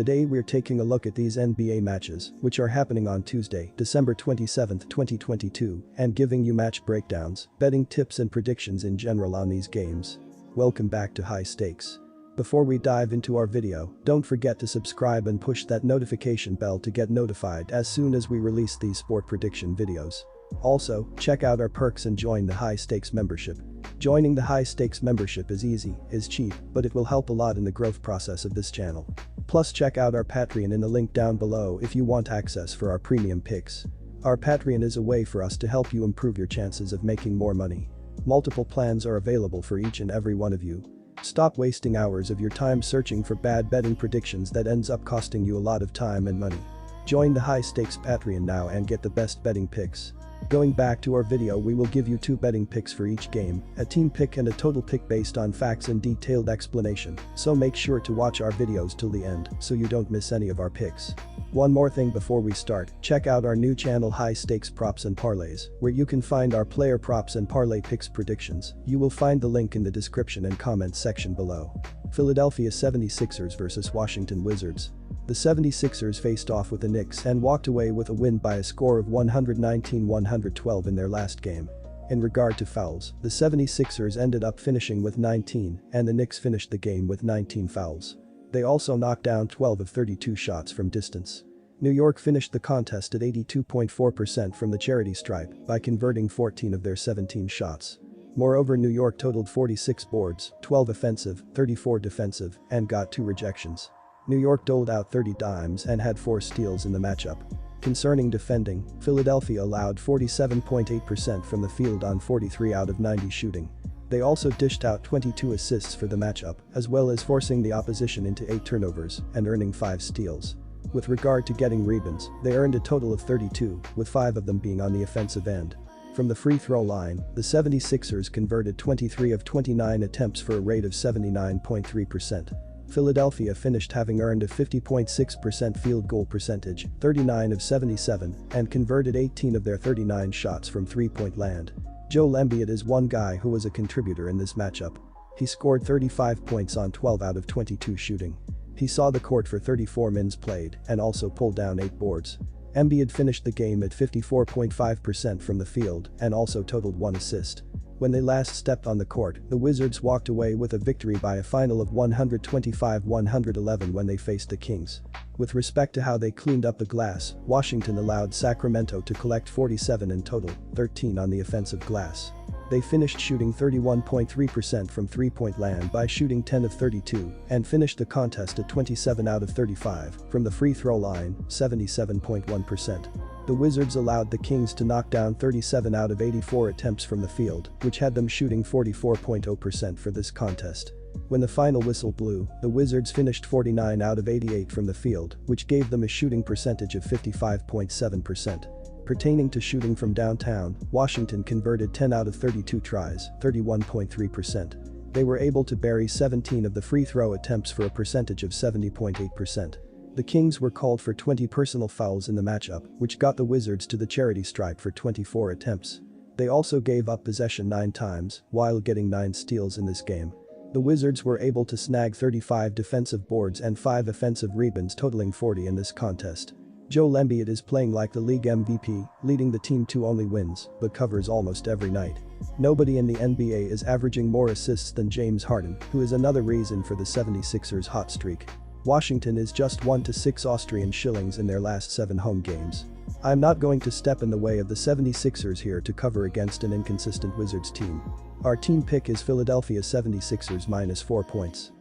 Today we're taking a look at these NBA matches, which are happening on Tuesday, December 27, 2022, and giving you match breakdowns, betting tips and predictions in general on these games. Welcome back to High Stakes. Before we dive into our video, don't forget to subscribe and push that notification bell to get notified as soon as we release these sport prediction videos. Also, check out our perks and join the High Stakes membership. Joining the High Stakes membership is easy, is cheap, but it will help a lot in the growth process of this channel. Plus check out our Patreon in the link down below if you want access for our premium picks. Our Patreon is a way for us to help you improve your chances of making more money. Multiple plans are available for each and every one of you. Stop wasting hours of your time searching for bad betting predictions that ends up costing you a lot of time and money. Join the High Stakes Patreon now and get the best betting picks. Going back to our video, we will give you 2 betting picks for each game, a team pick and a total pick based on facts and detailed explanation, so make sure to watch our videos till the end so you don't miss any of our picks. One more thing before we start, check out our new channel High Stakes Props and Parlays, where you can find our player props and parlay picks predictions. You will find the link in the description and comments section below. Philadelphia 76ers vs Washington Wizards. The 76ers faced off with the Knicks and walked away with a win by a score of 119-112 in their last game. In regard to fouls, the 76ers ended up finishing with 19 and the Knicks finished the game with 19 fouls. They also knocked down 12 of 32 shots from distance. New York finished the contest at 82.4% from the charity stripe by converting 14 of their 17 shots. Moreover, New York totaled 46 boards, 12 offensive, 34 defensive, and got 2 rejections. New York doled out 30 dimes and had 4 steals in the matchup. Concerning defending, Philadelphia allowed 47.8% from the field on 43 out of 90 shooting. They also dished out 22 assists for the matchup, as well as forcing the opposition into 8 turnovers and earning 5 steals. With regard to getting rebounds, they earned a total of 32, with 5 of them being on the offensive end. From the free throw line, the 76ers converted 23 of 29 attempts for a rate of 79.3%. Philadelphia finished having earned a 50.6% field goal percentage, 39 of 77, and converted 18 of their 39 shots from three-point land. Joel Embiid is one guy who was a contributor in this matchup. He scored 35 points on 12 out of 22 shooting. He saw the court for 34 minutes played and also pulled down 8 boards. Embiid finished the game at 54.5% from the field and also totaled 1 assist. When they last stepped on the court, the Wizards walked away with a victory by a final of 125-111 when they faced the Kings. With respect to how they cleaned up the glass, Washington allowed Sacramento to collect 47 in total, 13 on the offensive glass. They finished shooting 31.3% from three-point land by shooting 10 of 32 and finished the contest at 27 out of 35 from the free throw line, 77.1%. The Wizards allowed the Kings to knock down 37 out of 84 attempts from the field, which had them shooting 44.0% for this contest. When the final whistle blew, the Wizards finished 49 out of 88 from the field, which gave them a shooting percentage of 55.7%. Pertaining to shooting from downtown, Washington converted 10 out of 32 tries, 31.3%. They were able to bury 17 of the free throw attempts for a percentage of 70.8%. The Kings were called for 20 personal fouls in the matchup, which got the Wizards to the charity stripe for 24 attempts. They also gave up possession 9 times, while getting 9 steals in this game. The Wizards were able to snag 35 defensive boards and 5 offensive rebounds, totaling 40 in this contest. Joel Embiid is playing like the league MVP, leading the team to only wins, but covers almost every night. Nobody in the NBA is averaging more assists than James Harden, who is another reason for the 76ers' hot streak. Washington is just 1-6 Austrian shillings in their last 7 home games. I'm not going to step in the way of the 76ers here to cover against an inconsistent Wizards team. Our team pick is Philadelphia 76ers -4 points.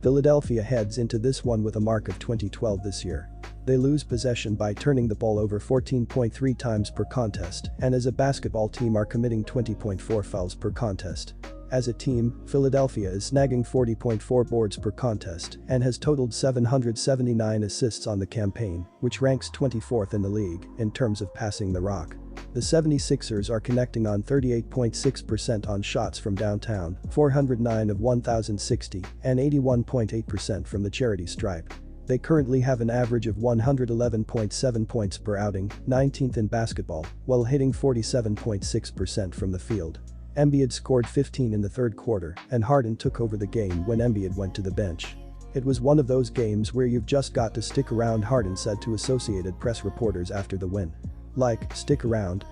Philadelphia heads into this one with a mark of 20-12 this year. They lose possession by turning the ball over 14.3 times per contest and as a basketball team are committing 20.4 fouls per contest. As a team, Philadelphia is snagging 40.4 boards per contest and has totaled 779 assists on the campaign, which ranks 24th in the league in terms of passing the rock. The 76ers are connecting on 38.6% on shots from downtown, 409 of 1,060, and 81.8% from the charity stripe. They currently have an average of 111.7 points per outing, 19th in basketball, while hitting 47.6% from the field. Embiid scored 15 in the third quarter, and Harden took over the game when Embiid went to the bench. It was one of those games where you've just got to stick around, Harden said to Associated Press reporters after the win. Like, stick around,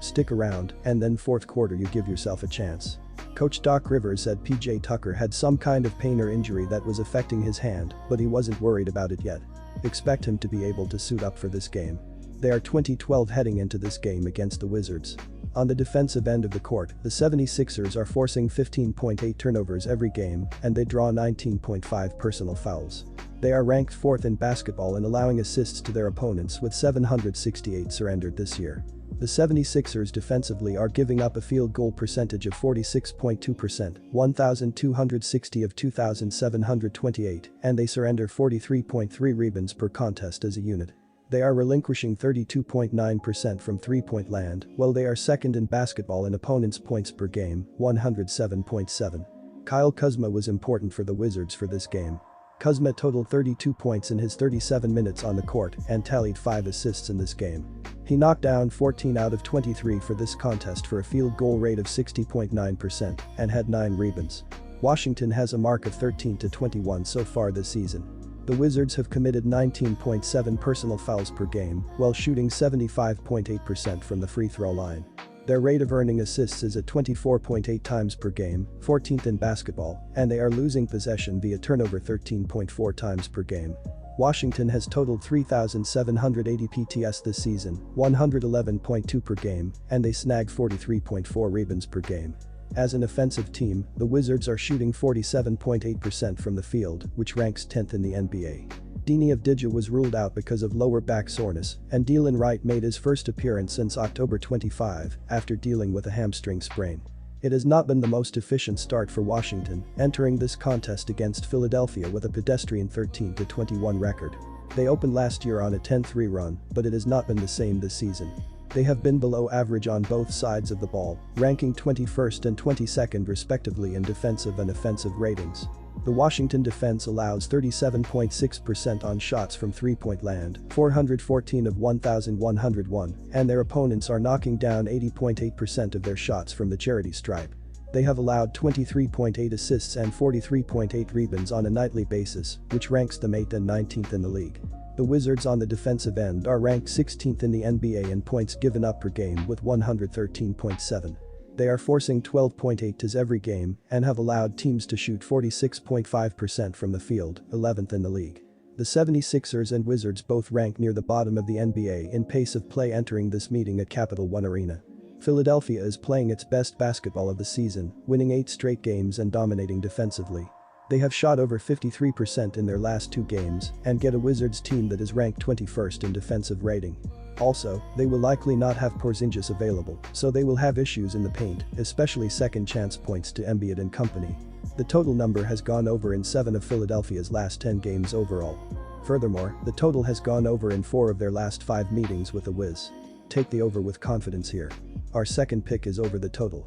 and then fourth quarter you give yourself a chance. Coach Doc Rivers said PJ Tucker had some kind of pain or injury that was affecting his hand, but he wasn't worried about it yet. Expect him to be able to suit up for this game. They are 20-12 heading into this game against the Wizards. On the defensive end of the court, the 76ers are forcing 15.8 turnovers every game, and they draw 19.5 personal fouls. They are ranked 4th in basketball in allowing assists to their opponents with 768 surrendered this year. The 76ers defensively are giving up a field goal percentage of 46.2%, 1,260 of 2,728, and they surrender 43.3 rebounds per contest as a unit. They are relinquishing 32.9% from three-point land, while they are second in basketball in opponents' points per game, 107.7. Kyle Kuzma was important for the Wizards for this game. Kuzma totaled 32 points in his 37 minutes on the court and tallied 5 assists in this game. He knocked down 14 out of 23 for this contest for a field goal rate of 60.9% and had 9 rebounds. Washington has a mark of 13-21 so far this season. The Wizards have committed 19.7 personal fouls per game while shooting 75.8% from the free throw line. Their rate of earning assists is at 24.8 times per game, 14th in basketball, and they are losing possession via turnover 13.4 times per game. Washington has totaled 3,780 PTS this season, 111.2 per game, and they snag 43.4 rebounds per game. As an offensive team, the Wizards are shooting 47.8% from the field, which ranks 10th in the NBA. Deni Avdija was ruled out because of lower back soreness, and Delon Wright made his first appearance since October 25 after dealing with a hamstring sprain. It has not been the most efficient start for Washington, entering this contest against Philadelphia with a pedestrian 13-21 record. They opened last year on a 10-3 run, but it has not been the same this season. They have been below average on both sides of the ball, ranking 21st and 22nd respectively in defensive and offensive ratings. The Washington defense allows 37.6% on shots from three-point land, 414 of 1,101, and their opponents are knocking down 80.8% of their shots from the charity stripe. They have allowed 23.8 assists and 43.8 rebounds on a nightly basis, which ranks them 8th and 19th in the league. The Wizards on the defensive end are ranked 16th in the NBA in points given up per game with 113.7. They are forcing 12.8 tos every game and have allowed teams to shoot 46.5% from the field, 11th in the league. The 76ers and Wizards both rank near the bottom of the NBA in pace of play entering this meeting at Capital One Arena. Philadelphia is playing its best basketball of the season, winning 8 straight games and dominating defensively. They have shot over 53% in their last 2 games and get a Wizards team that is ranked 21st in defensive rating. Also, they will likely not have Porzingis available, so they will have issues in the paint, especially second chance points to Embiid and company. The total number has gone over in 7 of Philadelphia's last 10 games overall. Furthermore, the total has gone over in 4 of their last 5 meetings with the Wiz. Take the over with confidence here. Our second pick is over the total.